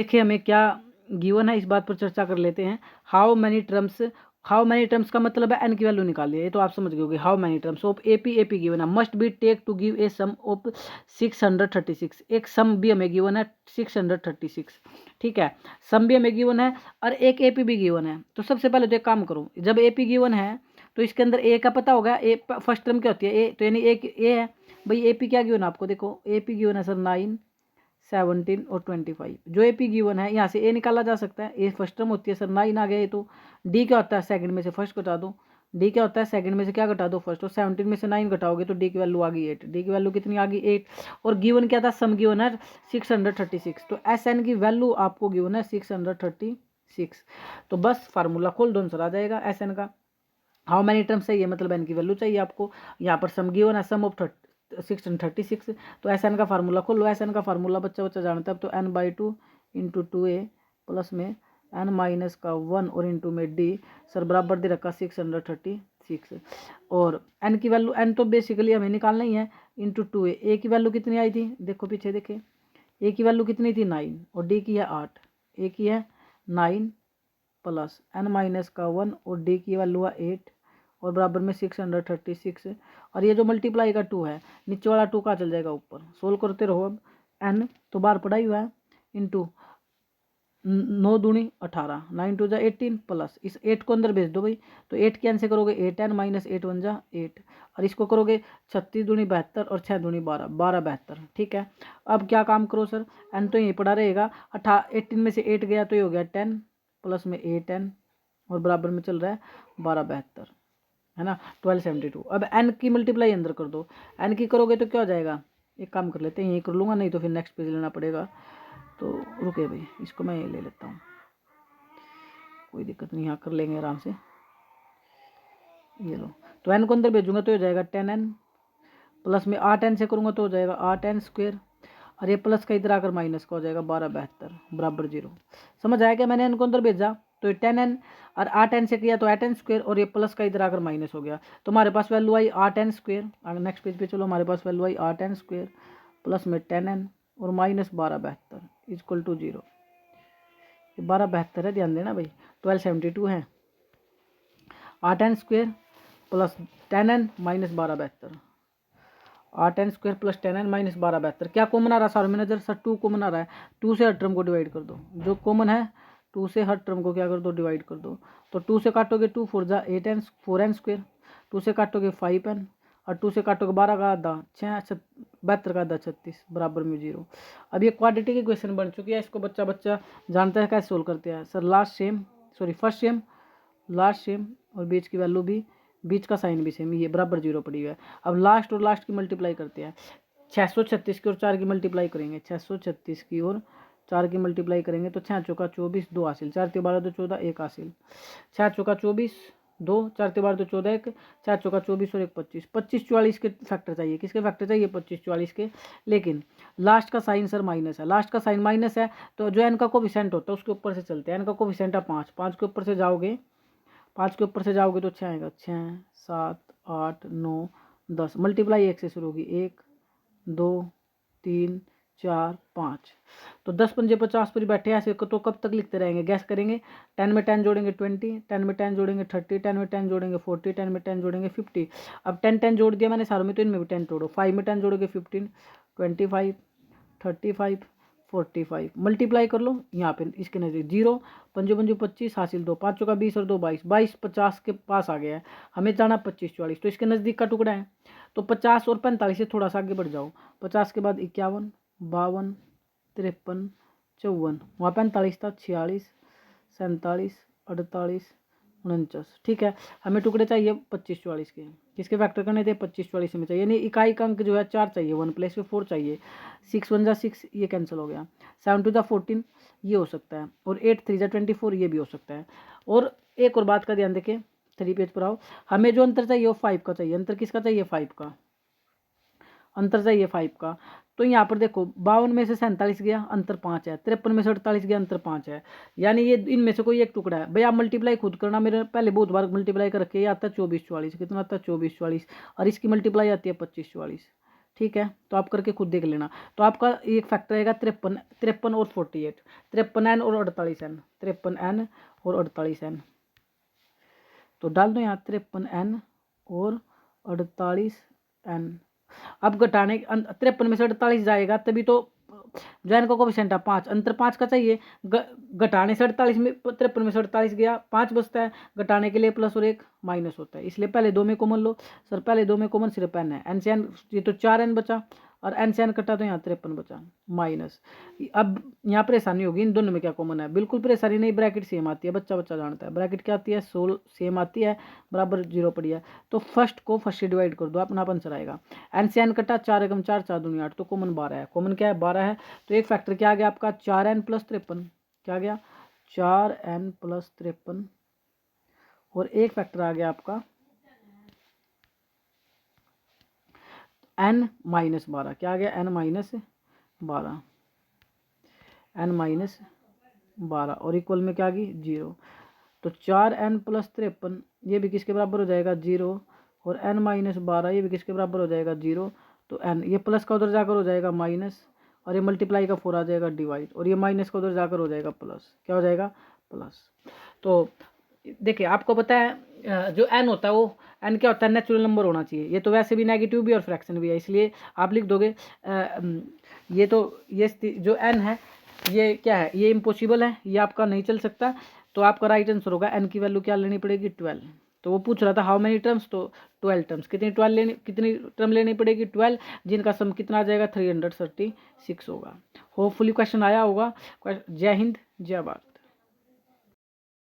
देखिए हमें क्या गिवन है इस बात पर चर्चा कर लेते हैं। हाउ मैनी टर्म्स का मतलब है एन की वैल्यू निकालिए, ये तो आप समझ गए होंगे। How many terms of AP given है, must be take to give a sum of 636। एक सम भी हमें गिवन है 636, ठीक है। सम भी हमें गिवन है और एक एपी भी गिवन है। तो सबसे पहले तो एक काम करो, जब एपी गिवन है तो इसके अंदर ए का पता होगा, ए फर्स्ट टर्म क्या होती है, ए, तो यानी एक ए है भाई। एपी क्या गिवन है आपको, देखो एपी गिवन है सर 9, 17 और 25। जो एपी गिवन है यहाँ से ए निकाला जा सकता है, ए फर्स्ट टर्म होती है सर 9 आ गया ये तो। डी क्या होता है, सेकंड में से फर्स्ट घटा दो। डी क्या होता है, सेकंड में से क्या घटा दो, फर्स्ट। तो 17 में से 9 घटाओगे तो डी की वैल्यू आ गई 8। डी की वैल्यू कितनी आ गई 8। और गिवन क्या था, सम गिवन है 636। तो एस एन की वैल्यू आपको गिवन है 636। तो बस फार्मूला खोल दो, आंसर आ जाएगा एस एन का। हाउ मैनी टर्म्स है ये मतलब एन की वैल्यू चाहिए आपको। यहाँ पर सम गिवन है, सम ऑफ 636। तो एस एन का फार्मूला खोलो। एस एन का फार्मूला बच्चा जानता है, तो n/2 × 2a प्लस में n-1 और इंटू में डी सर बराबर दे रखा 636। और n की वैल्यू, n तो बेसिकली हमें निकालना ही है, इंटू 2a। ए की वैल्यू कितनी आई थी, देखो पीछे देखे, ए की वैल्यू कितनी थी 9 और डी की है 8। ए की है 9 प्लस n-1 और डी की वैल्यू है 8 और बराबर में 636। और ये जो मल्टीप्लाई का 2 है, नीचे वाला 2 का चल जाएगा ऊपर। सोल्व करते रहो। अब n तो बार पड़ा ही हुआ है, इंटू 9 दूनी 18, 9 2 18 प्लस इस 8 को अंदर भेज दो भाई। तो 8 के से करोगे 8n माइनस 8 1 8 और इसको करोगे 36 दूनी 72 और 6 दूनी 12, 12 72, ठीक है। अब क्या काम करो सर, n तो यहीं पड़ा रहेगा, 18 में से 8 गया तो ये हो गया 10 प्लस में 8n और बराबर में चल रहा है 12 72, है ना 1272। अब n की मल्टीप्लाई अंदर कर दो, n की करोगे तो क्या हो जाएगा, एक काम कर लेते हैं यही कर लूँगा, नहीं तो फिर नेक्स्ट पेज लेना पड़ेगा। तो रुके भाई, इसको मैं ये ले लेता हूँ, कोई दिक्कत नहीं, यहाँ कर लेंगे आराम से। ये लो, तो n को अंदर भेजूंगा तो हो जाएगा 10n प्लस में 8n से करूँगा तो हो जाएगा 8n स्क्वेयर और ये प्लस का इधर आकर माइनस का हो जाएगा 12 72 बराबर 0। समझ आया क्या, मैंने n को अंदर भेजा तो ये 10n और 8n से किया तो 8n स्क्वेयर और ये प्लस का इधर आकर माइनस हो गया। तो हमारे पास वैल्यू आई 8n स्क्वेयर। नेक्स्ट पेज पे चलो, हमारे पास वैल्यू आई 8n स्क्वेयर प्लस में 10n और माइनस 12 72 इक्वल टू 0। ये 12 72 है, ध्यान देना भाई, 1272 है। 8n square plus 10n minus 12 72, 8n square plus 10n minus 12 72। क्या कॉमन आ रहा है सारे में नजर, सर 2 कॉमन आ रहा है। 2 से हर टर्म को डिवाइड कर दो, जो कॉमन है 2 से हर टर्म को क्या कर दो, डिवाइड कर दो। तो 2 से काटोगे 2 4 जा 8n 4n स्क्वेयर, 2 से काटोगे 5n और 2 से काटोगे 12 का आधा 6 72 का आधा 36 बराबर में 0। अब ये क्वाड्रेटिक इक्वेशन बन चुकी है, इसको बच्चा जानता है कैसे सोल्व करते हैं sir. First sem last sem और बीच की वैल्यू भी, बीच का साइन भी सेम, ये बराबर 0 पड़ी हुआ है। अब लास्ट और लास्ट की मल्टीप्लाई करते हैं, 636 की और 4 की मल्टीप्लाई करेंगे, 636 की और 4 की मल्टीप्लाई करेंगे तो 6 चौका 24 2 हासिल, 4 3 12 2 14 1 हासिल, 6 चौका 24 2, 4 3 12 2 14 1, 4 चौका 24 और 1 25, 25 44 के फैक्टर चाहिए। किसके फैक्टर चाहिए, 25 44 के। लेकिन लास्ट का साइन सर माइनस है, लास्ट का साइन माइनस है तो जो एन का कोफिशिएंट होता है उसके ऊपर से चलते हैं। एन का कोफिशिएंट है 5, 5 के ऊपर से जाओगे, 5 के ऊपर से जाओगे तो 6 आएगा, 6 7 8 9 10, मल्टीप्लाई 1 से शुरू होगी, 1 2 3 4 5। तो 10 पंजे 50 पर बैठे ऐसे तो कब तक लिखते रहेंगे, गैस करेंगे। 10 में 10 जोड़ेंगे 20, 10 में 10 जोड़ेंगे 30, 10 में 10 जोड़ेंगे 40, 10 में 10 जोड़ेंगे 50। अब 10 10 जोड़ दिया मैंने सारों में, तो इनमें भी 10 जोड़ो। 5 में 10 जोड़ोगे 15, 25 35 45, मल्टीप्लाई कर लो यहाँ पे इसके नज़दीक 0, पंजो पंजो 25 हासिल 2, 5 का 20 और 2 22, 22 50 के पास आ गया है, हमें जाना 25 44, तो इसके नज़दीक का टुकड़ा है। तो 50 और 45 से थोड़ा सा आगे बढ़ जाओ, 50 के बाद 51 52 53 54, वहाँ 45 था 46 47 48 49, ठीक है। हमें टुकड़े चाहिए 25 44 के, किसके फैक्टर करने थे, 25 44 में चाहिए, यानी इकाई का अंक जो है 4 चाहिए, 1 प्लेस पे 4 चाहिए। 6 1 जा 6, ये कैंसिल हो गया। 7 2 जा 14, ये हो सकता है। और 8 3 जा 24, ये भी हो सकता है। और एक और बात का ध्यान देखें, 3 पेज पर आओ, हमें जो अंतर चाहिए वो 5 का चाहिए। अंतर किसका चाहिए, 5 का अंतर चाहिए 5 का। तो यहाँ पर देखो 52 में से 47 गया, अंतर 5 है। 53 में से 48 गया, अंतर 5 है। यानी ये इनमें से कोई एक टुकड़ा है। भाई आप मल्टीप्लाई खुद करना, मेरे पहले बहुत बार मल्टीप्लाई कर रखे, ये आता है 24 44, कितना आता है 24 44, और इसकी मल्टीप्लाई आती है 25 44, ठीक है, तो आप करके खुद देख लेना। तो आपका एक फैक्टर आएगा 53 और 48, 53n और 48n, 53n और 48n। तो डाल दो यहाँ 53n और 48n। अब घटाने 53 में से 48 जाएगा तभी तो जो n का कोफिशिएंट है 5, अंतर 5 का चाहिए। घटाने से 48 में 53 में से 48 गया, 5 बचता है। घटाने के लिए प्लस और एक माइनस होता है, इसलिए पहले 2 में कॉमन लो। सर पहले 2 में कॉमन सिर्फ n है, n से n ये तो 4n बचा और n से n कटा तो यहाँ 53 बचा माइनस। अब यहाँ परेशानी होगी इन दोनों में क्या कॉमन है, बिल्कुल परेशानी नहीं, ब्रैकेट सेम आती है, बच्चा बच्चा जानता है ब्रैकेट क्या आती है, 16 सेम आती है, बराबर 0 पड़ी है। तो फर्स्ट को फर्स्ट से डिवाइड कर दो, अपना आंसर आएगा। n से n कटा 4 एकम 4, 4 दूनी 8, तो कॉमन 12 है। कॉमन क्या है 12 है। तो एक फैक्टर क्या आ गया आपका 4n + 53, क्या आ गया 4n + 53। और एक फैक्टर आ गया आपका n - 12, क्या आ गया n - 12, n - 12 और इक्वल में क्या आ गई 0। तो 4n + 53 ये भी किसके बराबर हो जाएगा 0, और n - 12 ये भी किसके बराबर हो जाएगा 0। तो n ये प्लस का उधर जाकर हो जाएगा माइनस, और ये मल्टीप्लाई का 4 आ जाएगा डिवाइड, और ये माइनस का उधर जाकर हो जाएगा प्लस, क्या हो जाएगा प्लस। तो देखिए आपको पता है जो n होता है वो n क्या होता है, नेचुरल नंबर होना चाहिए। ये तो वैसे भी नेगेटिव भी और फ्रैक्शन भी है, इसलिए आप लिख दोगे ये तो ये जो n है ये क्या है, ये इम्पॉसिबल है, ये आपका नहीं चल सकता। तो आपका राइट आंसर होगा n की वैल्यू क्या लेनी पड़ेगी 12। तो वो पूछ रहा था हाउ मेनी टर्म्स, तो 12 टर्म्स। कितनी टर्म लेनी पड़ेगी 12, जिनका सम कितना आ जाएगा 336 होगा। होपफुली क्वेश्चन आया होगा। जय हिंद जय भारत।